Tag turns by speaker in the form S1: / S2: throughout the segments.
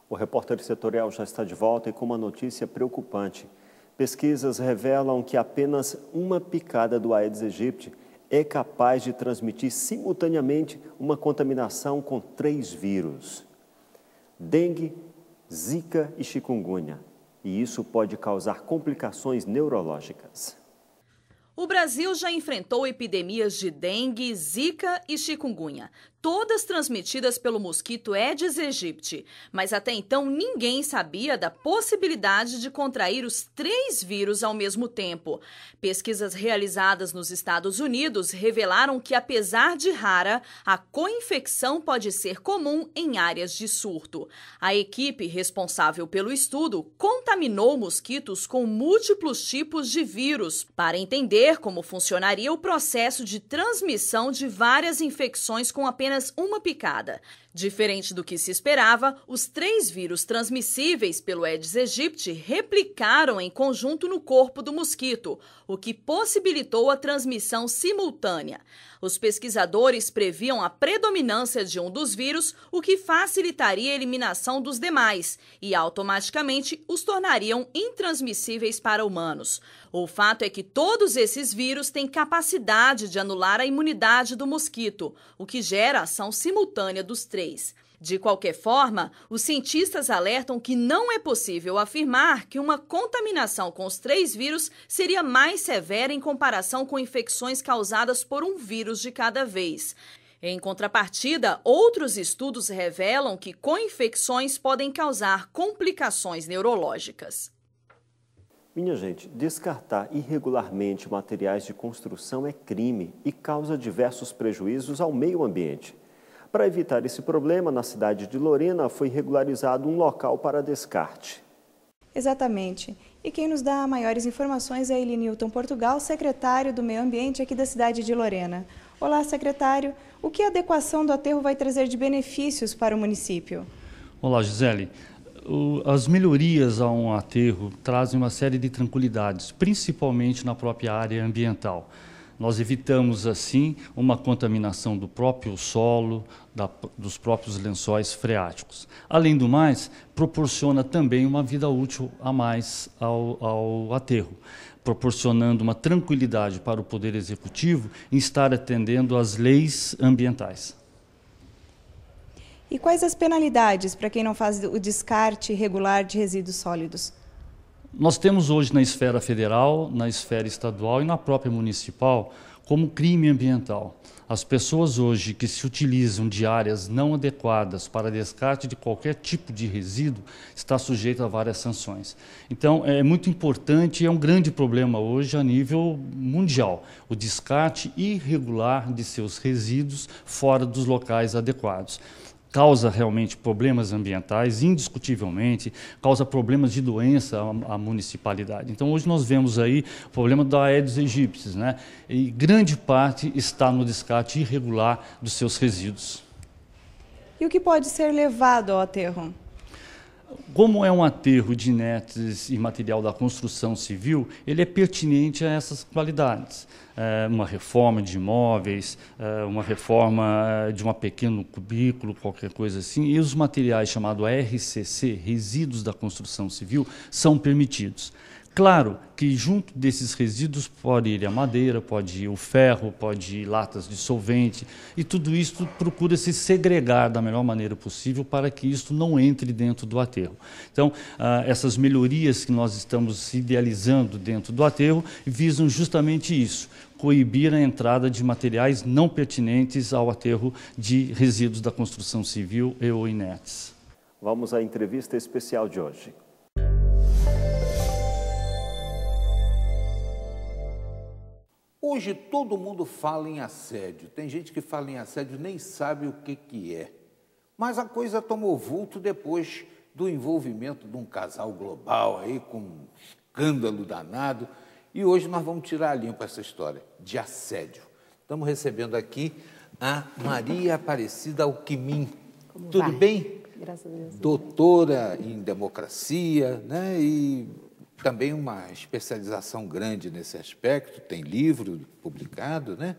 S1: O repórter setorial já está de volta e com uma notícia preocupante. Pesquisas revelam que apenas uma picada do Aedes aegypti é capaz de transmitir simultaneamente uma contaminação com 3 vírus: dengue, zika e chikungunya. E isso pode causar complicações neurológicas.
S2: O Brasil já enfrentou epidemias de dengue, zika e chikungunya, todas transmitidas pelo mosquito Aedes aegypti, mas até então ninguém sabia da possibilidade de contrair os 3 vírus ao mesmo tempo. Pesquisas realizadas nos Estados Unidos revelaram que, apesar de rara, a co-infecção pode ser comum em áreas de surto. A equipe responsável pelo estudo contaminou mosquitos com múltiplos tipos de vírus para entender como funcionaria o processo de transmissão de várias infecções com apenas uma picada. Diferente do que se esperava, os 3 vírus transmissíveis pelo Aedes aegypti replicaram em conjunto no corpo do mosquito, o que possibilitou a transmissão simultânea. Os pesquisadores previam a predominância de um dos vírus, o que facilitaria a eliminação dos demais e automaticamente os tornariam intransmissíveis para humanos. O fato é que todos esses vírus têm capacidade de anular a imunidade do mosquito, o que gera a ação simultânea dos 3. De qualquer forma, os cientistas alertam que não é possível afirmar que uma contaminação com os 3 vírus seria mais severa em comparação com infecções causadas por um vírus de cada vez. Em contrapartida, outros estudos revelam que co-infecções podem causar complicações neurológicas.
S1: Minha gente, descartar irregularmente materiais de construção é crime e causa diversos prejuízos ao meio ambiente. Para evitar esse problema, na cidade de Lorena foi regularizado um local para descarte.
S3: Exatamente. E quem nos dá maiores informações é Elinilton Portugal, secretário do Meio Ambiente aqui da cidade de Lorena. Olá, secretário. O que a adequação do aterro vai trazer de benefícios para o município?
S4: Olá, Gisele. As melhorias a um aterro trazem uma série de tranquilidades, principalmente na própria área ambiental. Nós evitamos, assim, uma contaminação do próprio solo, dos próprios lençóis freáticos. Além do mais, proporciona também uma vida útil a mais ao aterro, proporcionando uma tranquilidade para o Poder Executivo em estar atendendo às leis ambientais.
S3: E quais as penalidades para quem não faz o descarte regular de resíduos sólidos?
S4: Nós temos hoje na esfera federal, na esfera estadual e na própria municipal como crime ambiental. As pessoas hoje que se utilizam de áreas não adequadas para descarte de qualquer tipo de resíduo está sujeito a várias sanções. Então é muito importante e é um grande problema hoje a nível mundial, o descarte irregular de seus resíduos fora dos locais adequados. Causa realmente problemas ambientais, indiscutivelmente, causa problemas de doença à municipalidade. Então, hoje nós vemos aí o problema da Aedes aegypti, né? E grande parte está no descarte irregular dos seus resíduos.
S3: E o que pode ser levado ao aterro?
S4: Como é um aterro de inertes e material da construção civil, ele é pertinente a essas qualidades. Uma reforma de imóveis, uma reforma de um pequeno cubículo, qualquer coisa assim, e os materiais chamados RCC, resíduos da construção civil, são permitidos. Claro que junto desses resíduos pode ir a madeira, pode ir o ferro, pode ir latas de solvente, e tudo isso procura se segregar da melhor maneira possível para que isso não entre dentro do aterro. Então, essas melhorias que nós estamos idealizando dentro do aterro visam justamente isso, coibir a entrada de materiais não pertinentes ao aterro de resíduos da construção civil e ou inertes.
S1: Vamos à entrevista especial de hoje.
S5: Hoje todo mundo fala em assédio. Tem gente que fala em assédio e nem sabe o que é. Mas a coisa tomou vulto depois do envolvimento de um casal global aí com um escândalo danado. E hoje nós vamos tirar a limpo essa história de assédio. Estamos recebendo aqui a Maria Aparecida Alquimim. Tudo bem?
S6: Graças a Deus.
S5: Doutora em democracia, né? E também uma especialização grande nesse aspecto, tem livro publicado, né?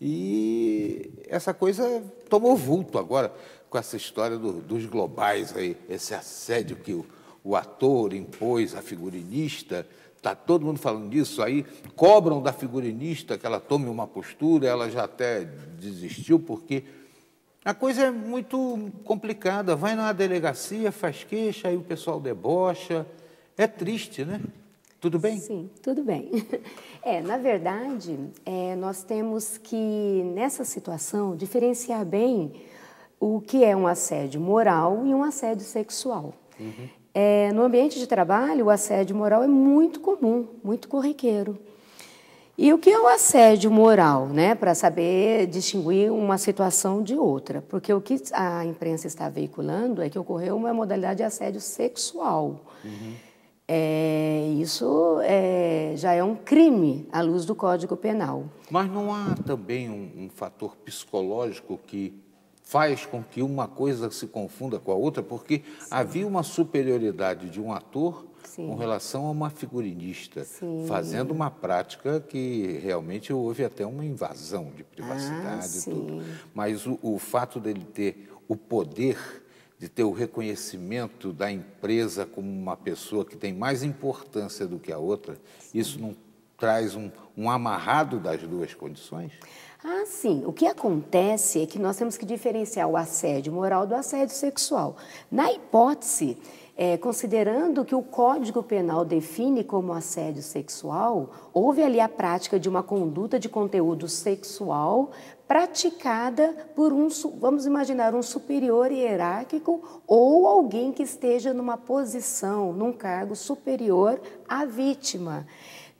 S5: E essa coisa tomou vulto agora com essa história dos globais, aí, esse assédio que o ator impôs à figurinista. Está todo mundo falando disso, aí cobram da figurinista que ela tome uma postura, ela já até desistiu, porque a coisa é muito complicada. Vai na delegacia, faz queixa, aí o pessoal debocha. É triste, né? Tudo bem?
S6: Sim, tudo bem. Na verdade, nós temos que, nessa situação, diferenciar bem o que é um assédio moral e um assédio sexual. Uhum. No ambiente de trabalho, o assédio moral é muito comum, muito corriqueiro. E o que é o assédio moral, né? Para saber distinguir uma situação de outra. Porque o que a imprensa está veiculando é que ocorreu uma modalidade de assédio sexual. Uhum. Isso já é um crime à luz do Código Penal.
S5: Mas não há também um fator psicológico que faz com que uma coisa se confunda com a outra? Porque sim, havia uma superioridade de um ator, sim, com relação a uma figurinista, sim, fazendo uma prática que realmente houve até uma invasão de privacidade e tudo. Mas o fato dele ter o poder de ter o reconhecimento da empresa como uma pessoa que tem mais importância do que a outra, sim, isso não traz um amarrado das duas condições?
S6: Sim. O que acontece é que nós temos que diferenciar o assédio moral do assédio sexual. Na hipótese, considerando que o Código Penal define como assédio sexual, houve ali a prática de uma conduta de conteúdo sexual praticada por vamos imaginar, um superior hierárquico ou alguém que esteja numa posição, num cargo superior à vítima.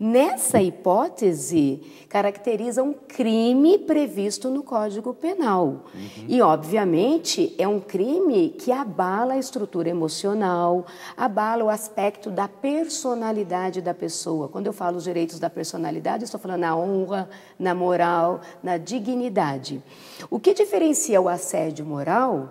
S6: Nessa hipótese, caracteriza um crime previsto no Código Penal. Uhum. E, obviamente, é um crime que abala a estrutura emocional, abala o aspecto da personalidade da pessoa. Quando eu falo os direitos da personalidade, estou falando na honra, na moral, na dignidade. O que diferencia o assédio moral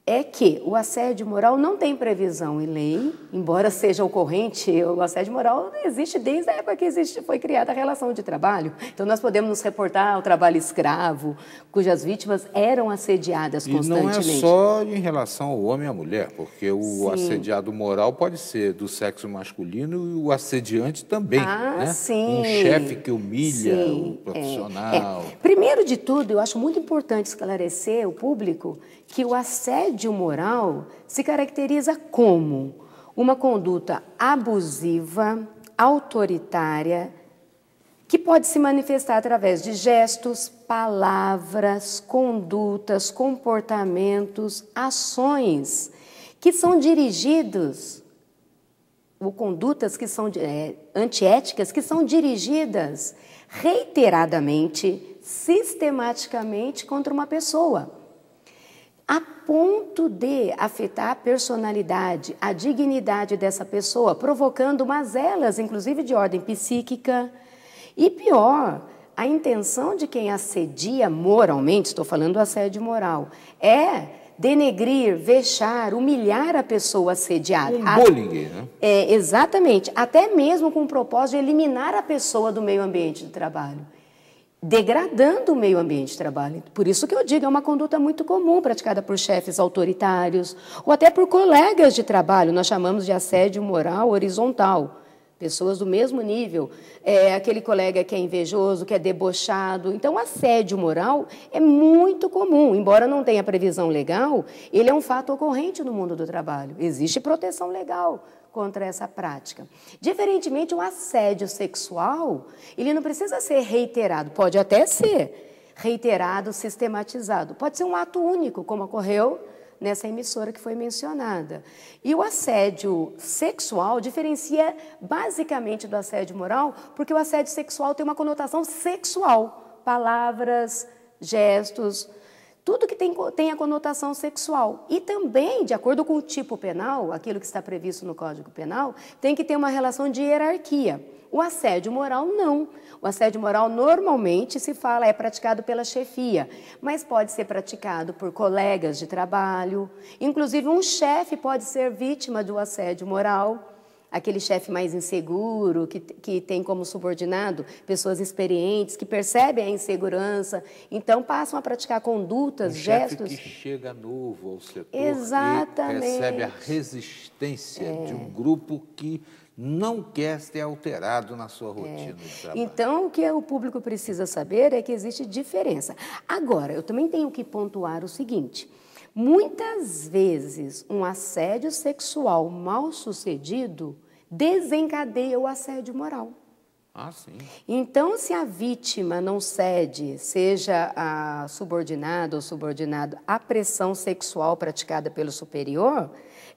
S6: é que o assédio moral não tem previsão em lei, embora seja ocorrente, o assédio moral existe desde a época que foi criada a relação de trabalho. Então, nós podemos nos reportar ao trabalho escravo, cujas vítimas eram assediadas constantemente.
S5: E não é só em relação ao homem e à mulher, porque o sim, assediado moral pode ser do sexo masculino e o assediante também. Né?
S6: Sim.
S5: Um chefe que humilha o profissional.
S6: Primeiro de tudo, eu acho muito importante esclarecer ao público que o assédio moral se caracteriza como uma conduta abusiva, autoritária, que pode se manifestar através de gestos, palavras, condutas, comportamentos, ações que são dirigidos, ou condutas que são antiéticas, que são dirigidas reiteradamente, sistematicamente contra uma pessoa, a ponto de afetar a personalidade, a dignidade dessa pessoa, provocando mazelas, inclusive de ordem psíquica. E pior, a intenção de quem assedia moralmente, estou falando do assédio moral, é denegrir, vexar, humilhar a pessoa assediada.
S5: Bullying, né?
S6: Exatamente, até mesmo com o propósito de eliminar a pessoa do meio ambiente de trabalho, degradando o meio ambiente de trabalho. Por isso que eu digo, é uma conduta muito comum praticada por chefes autoritários ou até por colegas de trabalho. Nós chamamos de assédio moral horizontal. Pessoas do mesmo nível, aquele colega que é invejoso, que é debochado. Então, o assédio moral é muito comum. Embora não tenha previsão legal, ele é um fato ocorrente no mundo do trabalho. Existe proteção legal contra essa prática. Diferentemente, o assédio sexual, ele não precisa ser reiterado, pode até ser reiterado, sistematizado. Pode ser um ato único, como ocorreu nessa emissora que foi mencionada. E o assédio sexual diferencia basicamente do assédio moral, porque o assédio sexual tem uma conotação sexual, palavras, gestos, tudo que tem a conotação sexual. E também, de acordo com o tipo penal, aquilo que está previsto no Código Penal, tem que ter uma relação de hierarquia. O assédio moral, não. O assédio moral, normalmente, se fala, é praticado pela chefia, mas pode ser praticado por colegas de trabalho. Inclusive, um chefe pode ser vítima do assédio moral. aquele chefe mais inseguro, que tem como subordinado pessoas experientes, que percebem a insegurança, então passam a praticar condutas, gestos...
S5: chefe que chega novo ao setor.
S6: Exatamente.
S5: E recebe a resistência de um grupo que não quer ser alterado na sua rotina de trabalho.
S6: Então, o que o público precisa saber é que existe diferença. Agora, eu também tenho que pontuar o seguinte: muitas vezes um assédio sexual mal sucedido desencadeia o assédio moral.
S5: Ah, sim.
S6: Então, se a vítima não cede, seja a subordinada ou subordinado, à pressão sexual praticada pelo superior,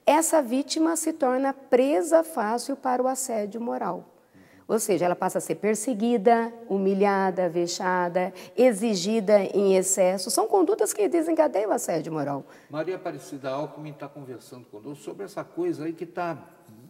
S6: essa vítima se torna presa fácil para o assédio moral. Ou seja, ela passa a ser perseguida, humilhada, vexada, exigida em excesso. São condutas que desencadeiam o assédio moral.
S5: Maria Aparecida Alckmin está conversando conosco sobre essa coisa aí que está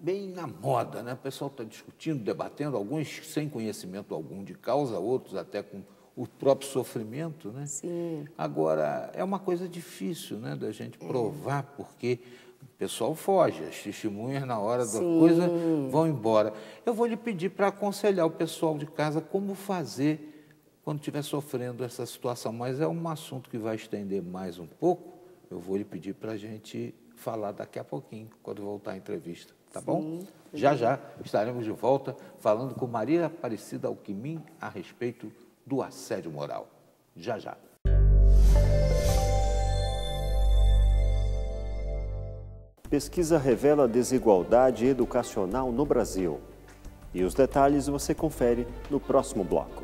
S5: bem na moda, né? O pessoal está discutindo, debatendo, alguns sem conhecimento algum de causa, outros até com o próprio sofrimento, né?
S6: Sim.
S5: Agora, é uma coisa difícil, né, da gente provar, porque o pessoal foge, as testemunhas na hora da coisa vão embora. Eu vou lhe pedir para aconselhar o pessoal de casa como fazer quando estiver sofrendo essa situação, mas é um assunto que vai estender mais um pouco. Eu vou lhe pedir para a gente falar daqui a pouquinho, quando voltar a entrevista, tá bom? Já já estaremos de volta falando com Maria Aparecida Alckmin a respeito do assédio moral. Já já.
S1: Pesquisa revela desigualdade educacional no Brasil. E os detalhes você confere no próximo bloco.